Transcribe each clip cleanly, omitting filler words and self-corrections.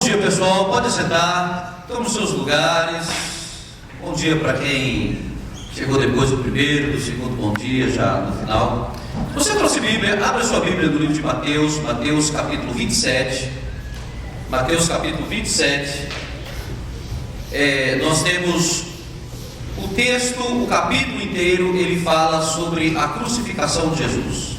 dia, pessoal. Pode sentar. Estão nos seus lugares. Bom dia para quem chegou depois do primeiro, do segundo bom dia, já no final. Se você trouxe Bíblia, abra sua Bíblia no livro de Mateus, Mateus capítulo 27. Mateus capítulo 27. Nós temos o texto, o capítulo inteiro, ele fala sobre a crucificação de Jesus.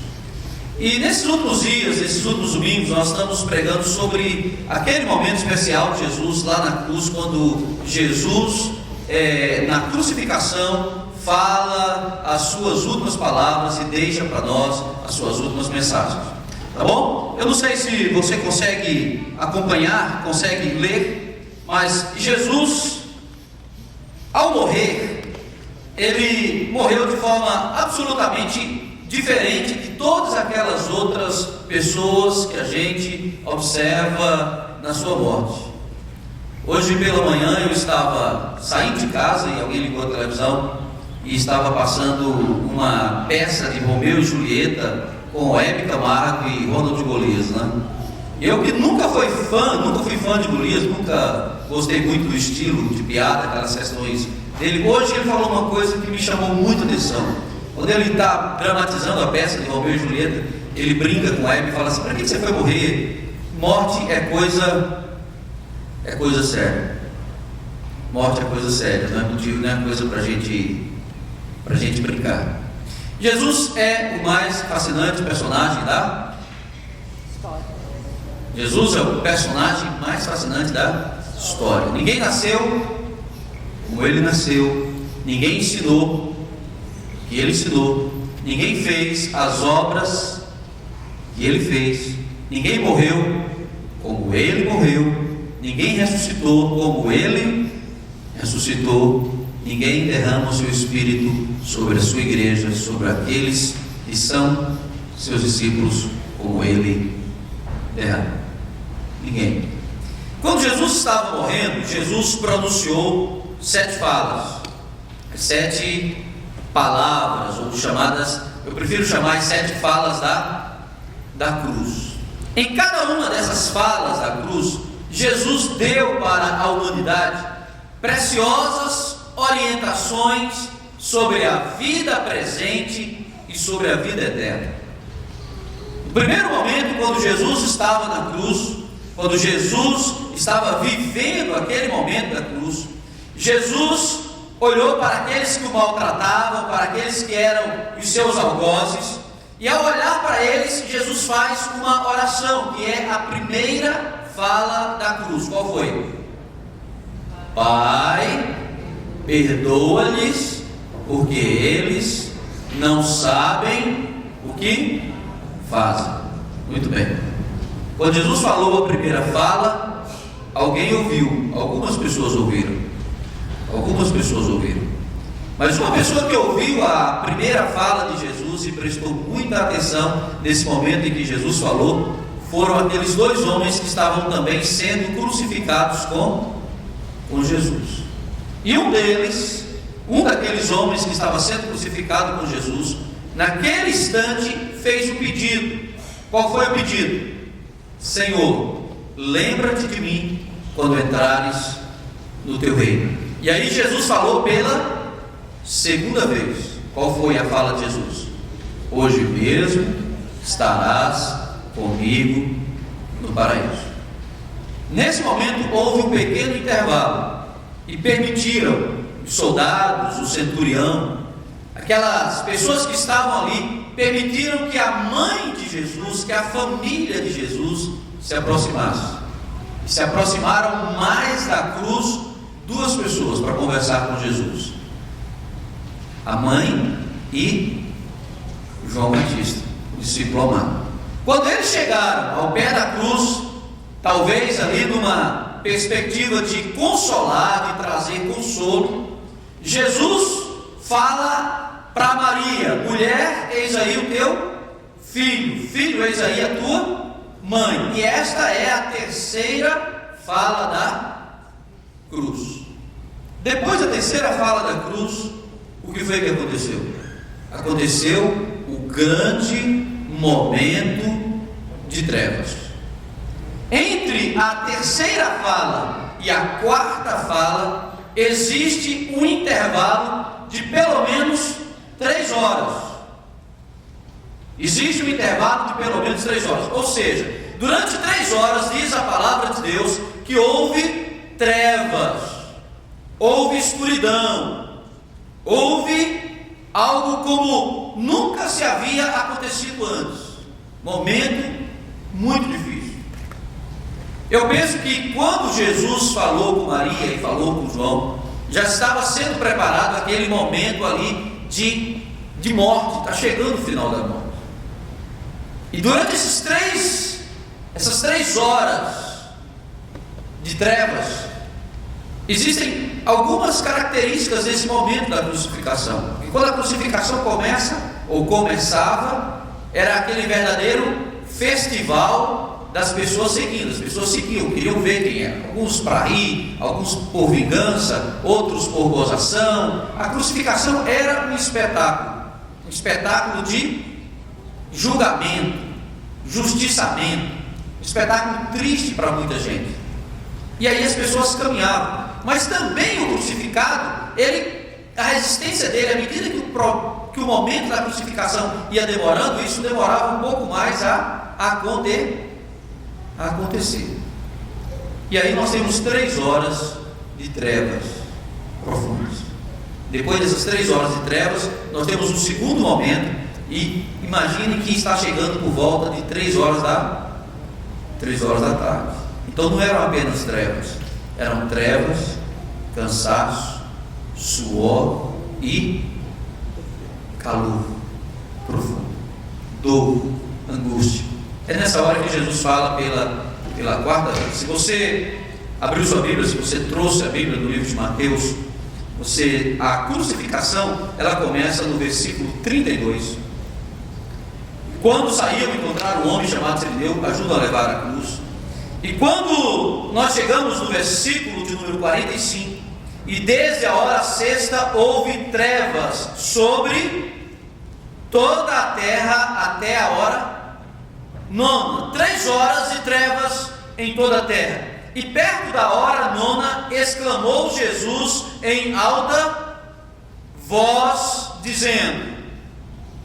E nesses últimos dias, nesses últimos domingos, nós estamos pregando sobre aquele momento especial de Jesus lá na cruz, quando Jesus, na crucificação, fala as suas últimas palavras e deixa para nós as suas últimas mensagens. Tá bom? Eu não sei se você consegue acompanhar, consegue ler, mas Jesus, ao morrer, ele morreu de forma absolutamente diferente de todas aquelas outras pessoas que a gente observa na sua morte. Hoje pela manhã eu estava saindo de casa e alguém ligou a televisão e estava passando uma peça de Romeu e Julieta com Hebe Camargo e Ronald Golias, né? Eu que nunca fui fã de Golias, nunca gostei muito do estilo de piada, aquelas questões dele. Hoje ele falou uma coisa que me chamou muito a atenção. Quando ele está dramatizando a peça de Romeu e Julieta, ele brinca com Hebe e fala assim: para que você foi morrer? Morte é coisa séria. Morte é coisa séria, não é motivo, não é coisa para gente brincar. Jesus é o mais fascinante personagem da história. Jesus é o personagem mais fascinante da história. Ninguém nasceu como ele nasceu, ninguém ensinou que ele ensinou, ninguém fez as obras que ele fez, ninguém morreu como ele morreu, ninguém ressuscitou como ele ressuscitou, ninguém derrama o seu Espírito sobre a sua igreja, sobre aqueles que são seus discípulos como ele derrama. Ninguém. Quando Jesus estava morrendo, Jesus pronunciou 7 falas, 7 palavras, ou chamadas, eu prefiro chamar as 7 falas da cruz. Em cada uma dessas falas da cruz, Jesus deu para a humanidade preciosas orientações sobre a vida presente e sobre a vida eterna. No primeiro momento, quando Jesus estava na cruz, quando Jesus estava vivendo aquele momento da cruz, Jesus olhou para aqueles que o maltratavam, para aqueles que eram os seus algozes, e ao olhar para eles, Jesus faz uma oração, que é a primeira fala da cruz. Qual foi? Pai, perdoa-lhes, porque eles não sabem o que fazem. Muito bem. Quando Jesus falou a primeira fala, alguém ouviu, algumas pessoas ouviram. Mas uma pessoa que ouviu a primeira fala de Jesus e prestou muita atenção nesse momento em que Jesus falou, foram aqueles 2 homens que estavam também sendo crucificados com Jesus. E um daqueles homens que estava sendo crucificado com Jesus, naquele instante fez um pedido. Qual foi o pedido? Senhor, lembra-te de mim quando entrares no teu reino. E aí Jesus falou pela segunda vez. Qual foi a fala de Jesus? Hoje mesmo estarás comigo no paraíso. Nesse momento houve um pequeno intervalo e permitiram os soldados, o centurião, aquelas pessoas que estavam ali, permitiram que a mãe de Jesus, que a família de Jesus se aproximasse. E se aproximaram mais da cruz 2 pessoas para conversar com Jesus: a mãe e João Batista, o discípulo amado. Quando eles chegaram ao pé da cruz, talvez ali numa perspectiva de consolar, de trazer consolo, Jesus fala para Maria: mulher, eis aí o teu filho, filho, eis aí a tua mãe. E esta é a terceira fala da cruz. Depois da terceira fala da cruz, o que foi que aconteceu? Aconteceu o grande momento de trevas. Entre a terceira fala e a quarta fala, existe um intervalo de pelo menos 3 horas. Existe um intervalo de pelo menos 3 horas. Ou seja, durante 3 horas, diz a palavra de Deus, que houve trevas, houve escuridão, houve algo como nunca se havia acontecido antes. Momento muito difícil. Eu penso que quando Jesus falou com Maria e falou com João, já estava sendo preparado aquele momento ali de morte. Está chegando o final da morte. E durante essas 3 horas de trevas, existem algumas características desse momento da crucificação. E quando a crucificação começava, era aquele verdadeiro festival das pessoas seguindo. As pessoas seguiam, queriam ver quem era. Alguns para rir, alguns por vingança, outros por gozação. A crucificação era um espetáculo de julgamento, justiçamento, um espetáculo triste para muita gente. E aí as pessoas caminhavam. Mas também o crucificado, a resistência dele, à medida que o momento da crucificação ia demorando, isso demorava um pouco mais a acontecer. E aí nós temos 3 horas de trevas profundas. Depois dessas 3 horas de trevas, nós temos um segundo momento, e imagine que está chegando por volta de 3 horas da tarde. Então não eram apenas trevas, eram trevas, cansaço, suor e calor profundo, dor, angústia. É nessa hora que Jesus fala pela quarta vez. Se você abriu sua Bíblia, se você trouxe a Bíblia do livro de Mateus, a crucificação, ela começa no versículo 32. Quando saíam, encontraram um homem chamado Sirineu, ajudam a levar a cruz. E quando nós chegamos no versículo de número 45, e desde a hora sexta houve trevas sobre toda a terra até a hora nona. 3 horas de trevas em toda a terra. E perto da hora nona, exclamou Jesus em alta voz, dizendo: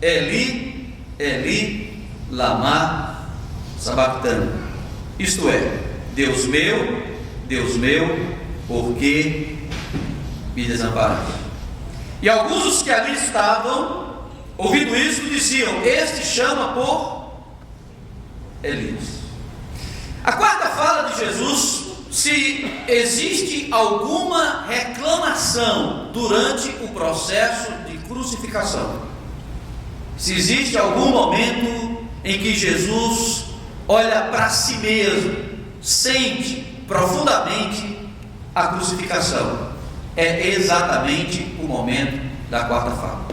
Eli, Eli, lama sabactani. Isto é, Deus meu, por que me desamparaste? E alguns dos que ali estavam, ouvindo isso, diziam: este chama por Elias. A quarta fala de Jesus, se existe alguma reclamação durante o processo de crucificação, se existe algum momento em que Jesus olha para si mesmo, sente profundamente a crucificação, é exatamente o momento da quarta fala.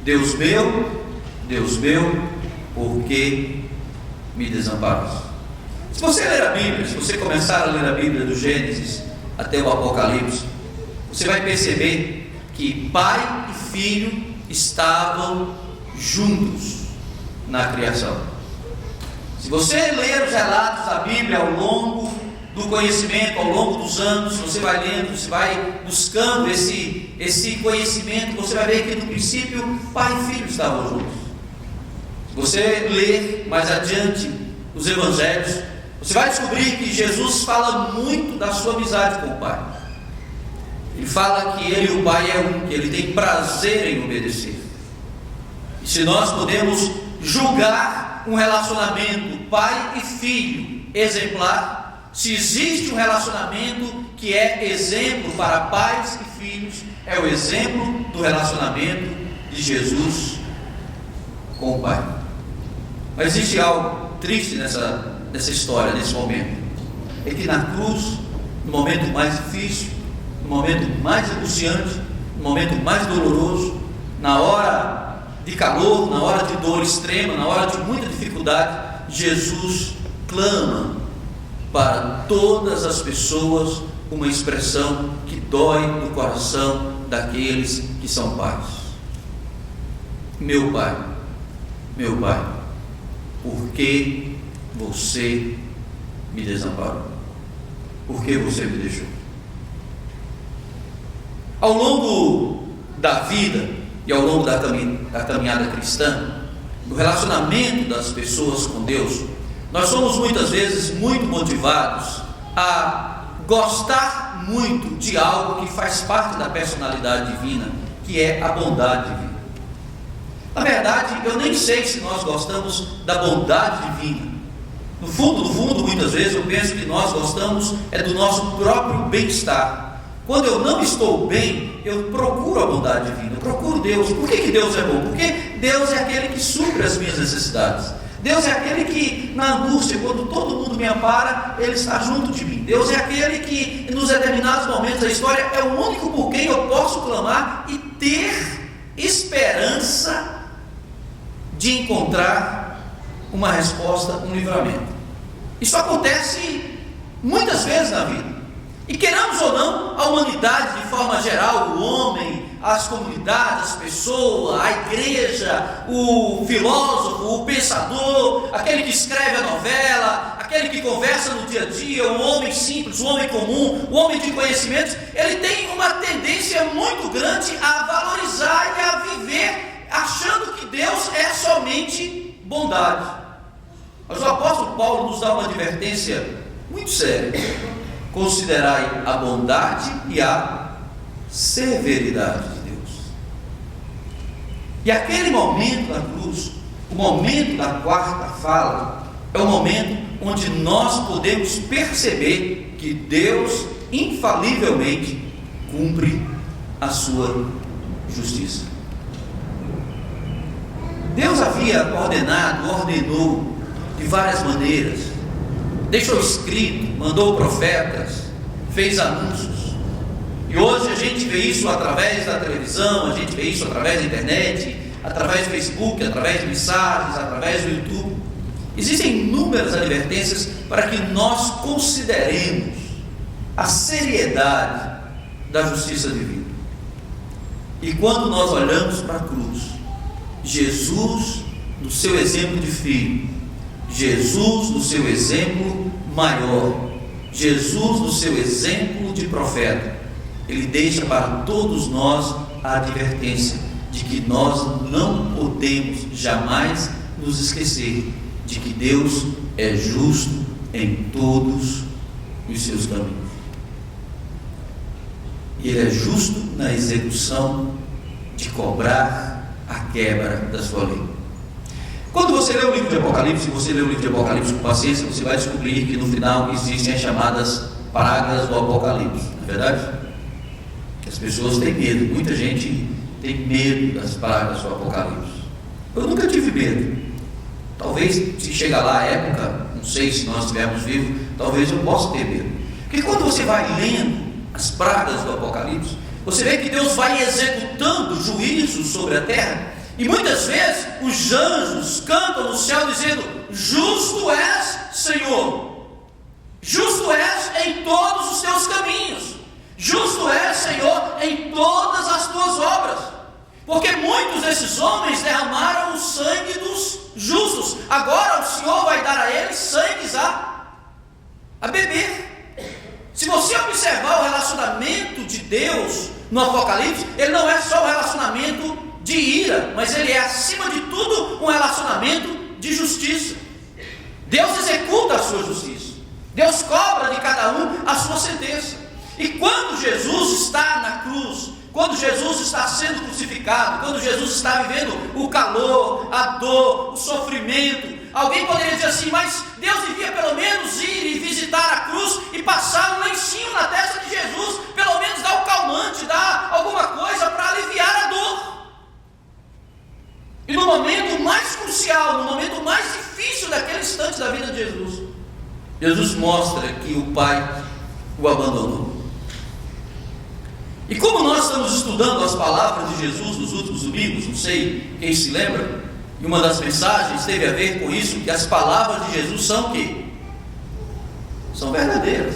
Deus meu, por que me desamparaste? Se você ler a Bíblia, se você começar a ler a Bíblia do Gênesis até o Apocalipse, você vai perceber que pai e filho estavam juntos na criação. Se você ler os relatos da Bíblia ao longo do conhecimento, ao longo dos anos, você vai lendo, você vai buscando esse conhecimento, você vai ver que no princípio pai e filho estavam juntos. Se você ler mais adiante os evangelhos, você vai descobrir que Jesus fala muito da sua amizade com o Pai. Ele fala que ele e o Pai é um, que ele tem prazer em obedecer. E se nós podemos julgar um relacionamento pai e filho exemplar, se existe um relacionamento que é exemplo para pais e filhos, é o exemplo do relacionamento de Jesus com o Pai. Mas existe algo triste nessa história, nesse momento, é que na cruz, no momento mais difícil, no momento mais angustiante, no momento mais doloroso, na hora de calor, na hora de dor extrema, na hora de muita dificuldade, Jesus clama para todas as pessoas uma expressão que dói no coração daqueles que são pais: meu Pai, por que você me desamparou? Por que você me deixou? Ao longo da vida e ao longo da caminhada cristã, do relacionamento das pessoas com Deus, nós somos muitas vezes muito motivados a gostar muito de algo que faz parte da personalidade divina, que é a bondade divina. Na verdade, eu nem sei se nós gostamos da bondade divina. No fundo, muitas vezes eu penso que nós gostamos do nosso próprio bem-estar. Quando eu não estou bem, eu procuro a bondade divina, eu procuro Deus. Por que Deus é bom? Porque Deus é aquele que supre as minhas necessidades. Deus é aquele que, na angústia, quando todo mundo me ampara, Ele está junto de mim. Deus é aquele que, nos determinados momentos da história, é o único por quem eu posso clamar e ter esperança de encontrar uma resposta, um livramento. Isso acontece muitas vezes na vida. E queramos ou não, a humanidade de forma geral, o homem, as comunidades, as pessoas, a igreja, o filósofo, o pensador, aquele que escreve a novela, aquele que conversa no dia a dia, o homem simples, o homem comum, o homem de conhecimentos, ele tem uma tendência muito grande a valorizar e a viver achando que Deus é somente bondade. Mas o apóstolo Paulo nos dá uma advertência muito séria: considerai a bondade e a severidade de Deus. E aquele momento da cruz, o momento da quarta fala, é o momento onde nós podemos perceber que Deus infalivelmente cumpre a sua justiça. Deus havia ordenou de várias maneiras, deixou escrito, mandou profetas, fez anúncios. E hoje a gente vê isso através da televisão, a gente vê isso através da internet, através do Facebook, através de mensagens, através do YouTube. Existem inúmeras advertências para que nós consideremos a seriedade da justiça divina. E quando nós olhamos para a cruz, Jesus, no seu exemplo de filho, Jesus, no seu exemplo maior, Jesus, no seu exemplo de profeta, ele deixa para todos nós a advertência de que nós não podemos jamais nos esquecer de que Deus é justo em todos os seus caminhos. E Ele é justo na execução de cobrar a quebra da sua lei. Quando você lê o livro de Apocalipse, com paciência, você vai descobrir que no final existem as chamadas pragas do Apocalipse, não é verdade? Que as pessoas têm medo, muita gente tem medo das pragas do Apocalipse. Eu nunca tive medo. Talvez, se chegar lá a época, não sei se nós estivermos vivos, talvez eu possa ter medo. Porque quando você vai lendo as pragas do Apocalipse, você vê que Deus vai executando juízos sobre a terra. E muitas vezes os anjos cantam no céu dizendo: justo és, Senhor, justo és em todos os teus caminhos, justo és, Senhor, em todas as tuas obras, porque muitos desses homens derramaram o sangue dos justos, agora o Senhor vai dar a eles sangues a beber. Se você observar o relacionamento de Deus no Apocalipse, ele não é só um relacionamento de ira, mas ele é, acima de tudo, um relacionamento de justiça. Deus executa a sua justiça, Deus cobra de cada um a sua sentença. E quando Jesus está na cruz, quando Jesus está sendo crucificado, quando Jesus está vivendo o calor, a dor, o sofrimento, alguém poderia dizer assim: mas Deus devia pelo menos ir e visitar a cruz e passar um lencinho na testa de Jesus, pelo menos dar o calmante, dar alguma coisa para aliviar a dor. E no momento mais crucial, no momento mais difícil daquele instante da vida de Jesus, Jesus mostra que o Pai o abandonou. E como nós estamos estudando as palavras de Jesus nos últimos domingos, não sei quem se lembra, e uma das mensagens teve a ver com isso, que as palavras de Jesus são o quê? São verdadeiras.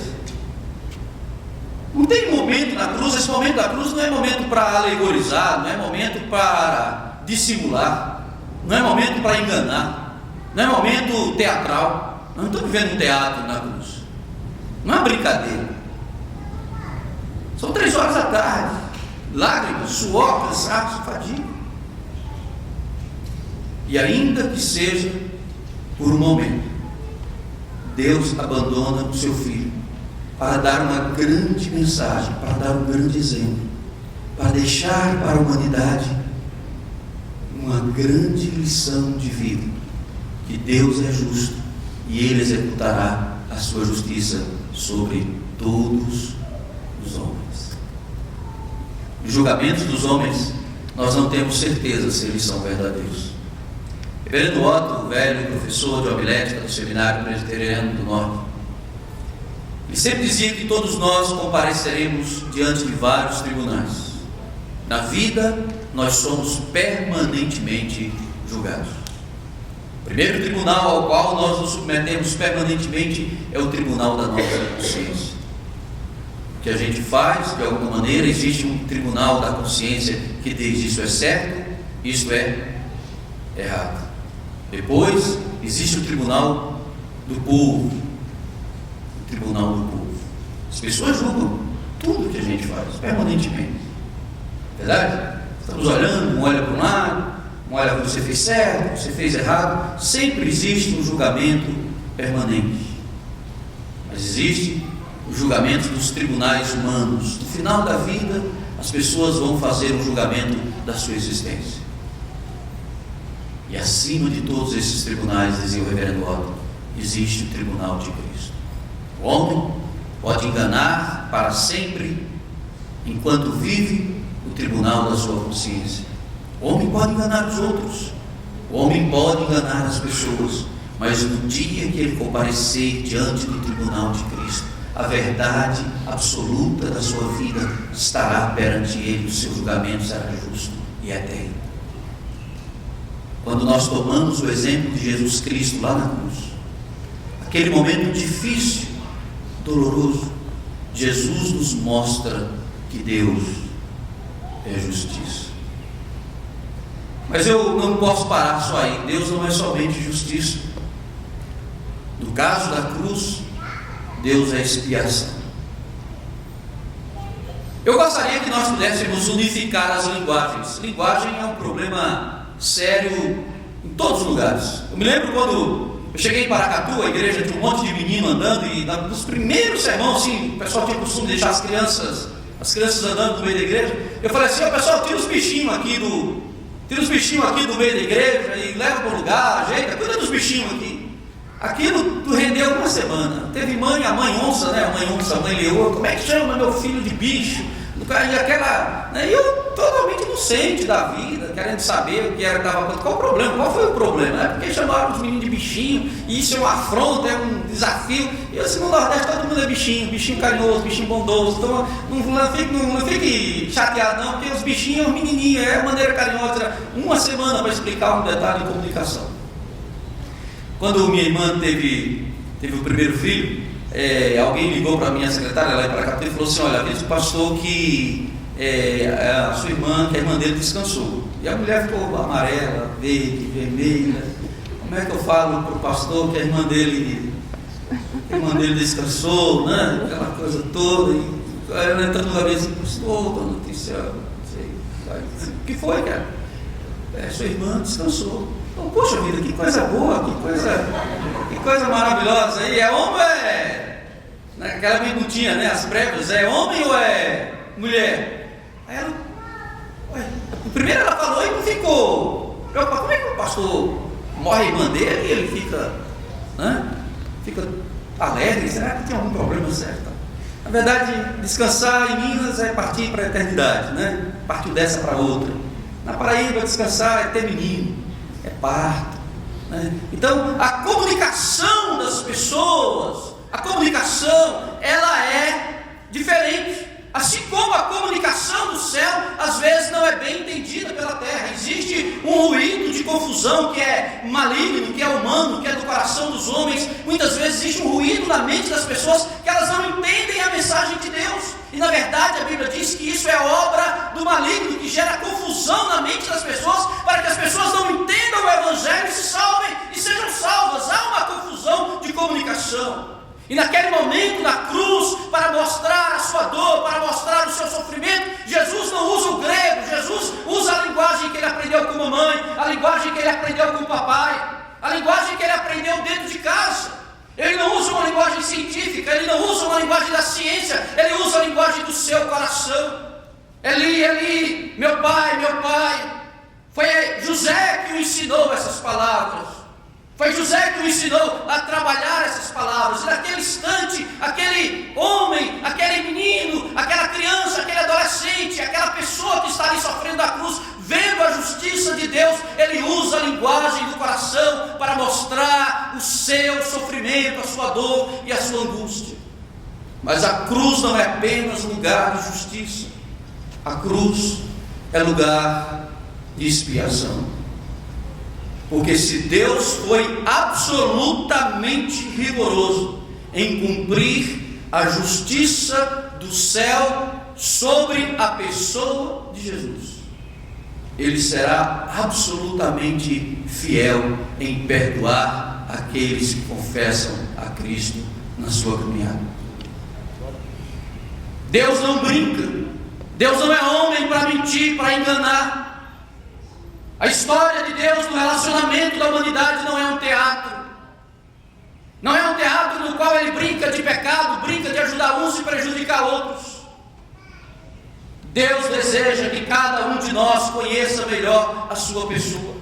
Não tem momento na cruz, esse momento da cruz não é momento para alegorizar, não é momento para dissimular, não é momento para enganar, não é momento teatral. Nós não estamos vivendo um teatro na cruz. Não é uma brincadeira. São 3 horas da tarde, lágrimas, suor, cansaço, fadiga. E ainda que seja por um momento, Deus abandona o seu filho para dar uma grande mensagem, para dar um grande exemplo, para deixar para a humanidade uma grande lição de vida, que Deus é justo e Ele executará a sua justiça sobre todos os homens. Os julgamentos dos homens, nós não temos certeza se eles são verdadeiros. Reverendo Otto, velho professor de homilética do Seminário Presbiteriano do Norte, ele sempre dizia que todos nós compareceremos diante de vários tribunais. Na vida, nós somos permanentemente julgados. O primeiro tribunal ao qual nós nos submetemos permanentemente é o tribunal da nossa consciência. O que a gente faz, de alguma maneira, existe um tribunal da consciência que diz: isso é certo, isso é errado. Depois, existe o tribunal do povo. O tribunal do povo. As pessoas julgam tudo que a gente faz, permanentemente. Verdade? Estamos olhando, um olha para um lado, um olha para você fez certo, você fez errado. Sempre existe um julgamento permanente. Mas existe o julgamento dos tribunais humanos. No final da vida, as pessoas vão fazer um julgamento da sua existência. E acima de todos esses tribunais, dizia o reverendo Otto, existe o tribunal de Cristo. O homem pode enganar para sempre, enquanto vive, o tribunal da sua consciência. O homem pode enganar os outros, o homem pode enganar as pessoas, mas no dia que ele comparecer diante do tribunal de Cristo, a verdade absoluta da sua vida estará perante ele, o seu julgamento será justo e eterno. Quando nós tomamos o exemplo de Jesus Cristo lá na cruz, aquele momento difícil, doloroso, Jesus nos mostra que Deus é justiça. Mas eu não posso parar só aí. Deus não é somente justiça. No caso da cruz, Deus é expiação. Eu gostaria que nós pudéssemos unificar as linguagens. Linguagem é um problema sério em todos os lugares. Eu me lembro quando eu cheguei em Paracatu, a igreja tinha um monte de menino andando, e nos primeiros sermões, assim, o pessoal tinha o costume de deixar as crianças andando no meio da igreja. Eu falei assim: ó, pessoal, tira os bichinhos aqui do meio da igreja e leva para um lugar, ajeita, cuida dos bichinhos aqui. Aquilo rendeu uma semana. Teve a mãe onça, né? A mãe leoa, como é que chama meu filho de bicho? E aquela, né? E eu totalmente inocente da vida, querendo saber o que era que estava acontecendo. Qual o problema? Qual foi o problema? É porque chamaram os meninos de bichinho, e isso é uma afronta, é um desafio. E eu assim, no Nordeste todo mundo é bichinho carinhoso, bichinho bondoso. Então não fique chateado não, porque os bichinhos, os menininhos, é maneira carinhosa. Uma semana para explicar um detalhe de comunicação. Quando minha irmã teve o primeiro filho, alguém ligou para a minha secretária lá em Paracatu e falou assim: olha, avisa o pastor que a sua irmã, que a irmã dele descansou. E a mulher ficou amarela, verde, vermelha. Como é que eu falo para o pastor que a irmã dele descansou, né? Aquela coisa toda. E ela entrando na vez assim: pastor, estou noticiando, não sei. O que foi, cara? Sua irmã descansou. Então, poxa vida, que coisa boa, que coisa maravilhosa. E é homem ou é? Aquela perguntinha, né? As prévias, é homem ou é mulher? Aí ela, primeiro ela falou e não ficou preocupada. Como é que o pastor morre a irmã dele e ele fica, né? Fica alegre? Será que tem algum problema certo? Na verdade, descansar em Minas é partir para a eternidade, né? Partiu dessa para outra. Na Paraíba, descansar é ter menino, é parto, né? Então, a comunicação das pessoas, ela é diferente. Assim como a comunicação do céu, às vezes não é bem entendida pela terra. Existe um ruído de confusão que é maligno, que é humano, que é do coração dos homens. Muitas vezes existe um ruído na mente das pessoas que elas não entendem a mensagem de Deus. E na verdade a Bíblia diz que isso é obra do maligno, que gera confusão na mente das pessoas, para que as pessoas não entendam o Evangelho e se salvem e sejam salvas. Há uma confusão de comunicação. E naquele momento da cruz, para mostrar a sua dor, para mostrar o seu sofrimento, Jesus não usa o grego, Jesus usa a linguagem que ele aprendeu com a mamãe, a linguagem que ele aprendeu com o papai, a linguagem que ele aprendeu dentro de casa. Ele não usa uma linguagem científica, ele não usa uma linguagem da ciência, ele usa a linguagem do seu coração. Eli, Eli, meu pai, meu pai. Foi José que o ensinou essas palavras. Foi José que o ensinou a trabalhar essas palavras. E naquele instante, aquele homem, aquele menino, aquela criança, aquele adolescente, aquela pessoa que está ali sofrendo a cruz, vendo a justiça de Deus, ele usa a linguagem do coração para mostrar o seu sofrimento, a sua dor e a sua angústia. Mas a cruz não é apenas lugar de justiça. A cruz é lugar de expiação. Porque se Deus foi absolutamente rigoroso em cumprir a justiça do céu sobre a pessoa de Jesus, Ele será absolutamente fiel em perdoar aqueles que confessam a Cristo na sua caminhada. Deus não brinca. Deus não é homem para mentir, para enganar. A história de Deus no relacionamento da humanidade não é um teatro. Não é um teatro no qual ele brinca de pecado, brinca de ajudar uns e prejudicar outros. Deus deseja que cada um de nós conheça melhor a sua pessoa.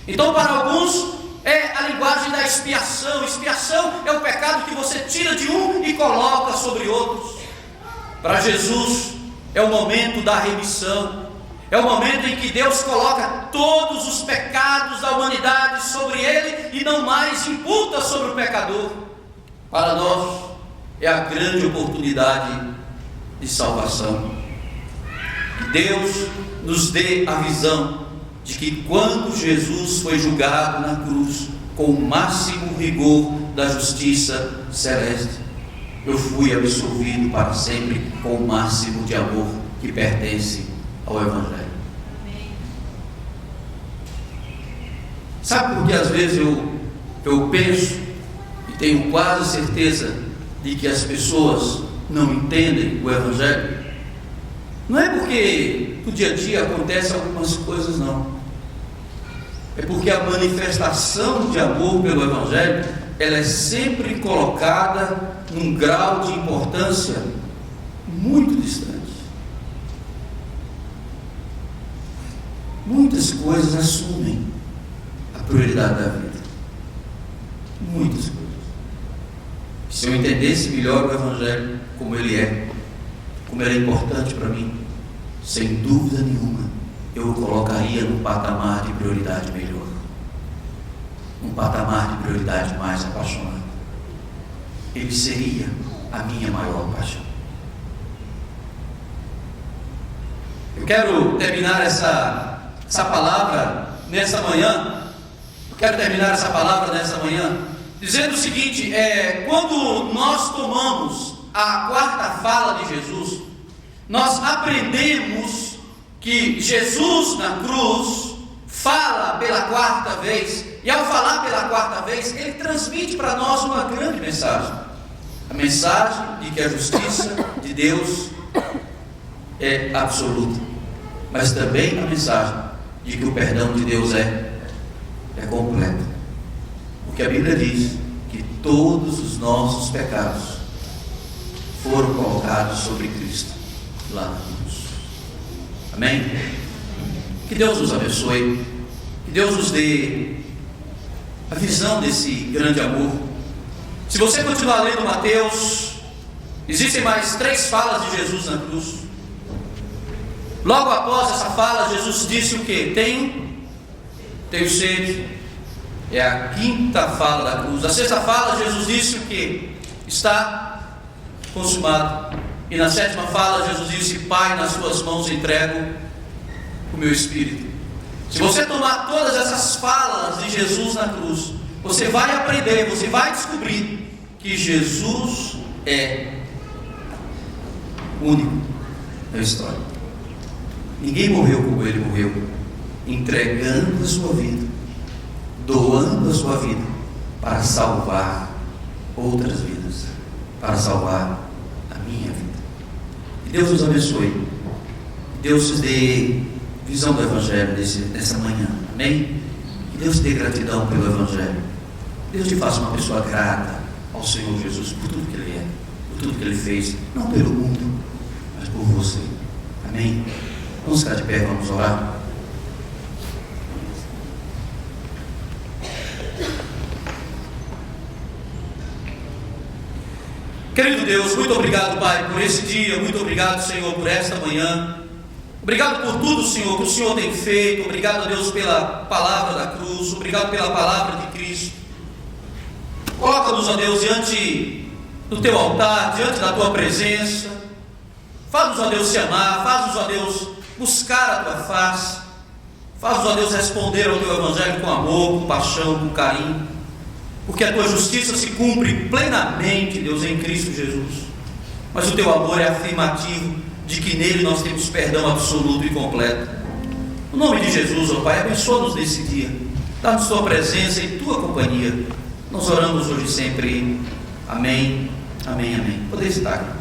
Então, para alguns, é a linguagem da expiação. Expiação é o pecado que você tira de um e coloca sobre outros. Para Jesus, é o momento da remissão. É o momento em que Deus coloca todos os pecados da humanidade sobre ele e não mais imputa sobre o pecador. Para nós é a grande oportunidade de salvação. Que Deus nos dê a visão de que quando Jesus foi julgado na cruz com o máximo rigor da justiça celeste, eu fui absolvido para sempre com o máximo de amor que pertence ao Evangelho. Sabe por que às vezes eu penso e tenho quase certeza de que as pessoas não entendem o Evangelho? Não é porque no dia a dia acontecem algumas coisas, não. É porque a manifestação de amor pelo Evangelho, ela é sempre colocada num grau de importância muito distante. Muitas coisas assumem a prioridade da vida. Muitas coisas. Se eu entendesse melhor o Evangelho, como ele é importante para mim, sem dúvida nenhuma, eu o colocaria num patamar de prioridade melhor. Um patamar de prioridade mais apaixonado. Ele seria a minha maior paixão. Eu quero terminar essa palavra nessa manhã. Eu quero terminar essa palavra nessa manhã dizendo o seguinte: quando nós tomamos a quarta fala de Jesus, nós aprendemos que Jesus na cruz fala pela quarta vez, e ao falar pela quarta vez, ele transmite para nós uma grande mensagem. A mensagem de que a justiça de Deus é absoluta, mas também a mensagem de que o perdão de Deus é completo. Porque a Bíblia diz que todos os nossos pecados foram colocados sobre Cristo lá na cruz. Amém? Que Deus nos abençoe, que Deus nos dê a visão desse grande amor. Se você continuar lendo Mateus, existem mais 3 falas de Jesus na cruz. Logo após essa fala, Jesus disse o que? Tenho sede. É a 5ª fala da cruz. A 6ª fala, Jesus disse o que? Está consumado. E na 7ª fala, Jesus disse: Pai, nas suas mãos entrego o meu espírito. Se você tomar todas essas falas de Jesus na cruz, você vai aprender, você vai descobrir que Jesus é único na história. Ninguém morreu como ele morreu, entregando a sua vida, doando a sua vida para salvar outras vidas. para salvar a minha vida. Que Deus nos abençoe. Que Deus nos dê visão do Evangelho nessa manhã. Amém? Que Deus te dê gratidão pelo Evangelho. Que Deus te faça uma pessoa grata ao Senhor Jesus por tudo que Ele é, por tudo que Ele fez, não pelo mundo, mas por você. Amém? Vamos ficar de pé, vamos orar. Querido Deus, muito obrigado, Pai, por esse dia. Muito obrigado, Senhor, por esta manhã. Obrigado por tudo, Senhor, que o Senhor tem feito. Obrigado, Deus, pela palavra da cruz. Obrigado pela palavra de Cristo. Coloca-nos, ó Deus, diante do Teu altar, diante da Tua presença. Faz-nos, ó Deus, se amar. Faz-nos, ó Deus, buscar a Tua face. Faz-nos, ó Deus, responder ao Teu Evangelho com amor, com paixão, com carinho. Porque a Tua justiça se cumpre plenamente, Deus, em Cristo Jesus. Mas o Teu amor é afirmativo de que nele nós temos perdão absoluto e completo. No nome de Jesus, ó Pai, abençoa-nos nesse dia. Dá-nos Tua presença e Tua companhia. Nós oramos hoje e sempre. Amém, amém, amém. Poder estar.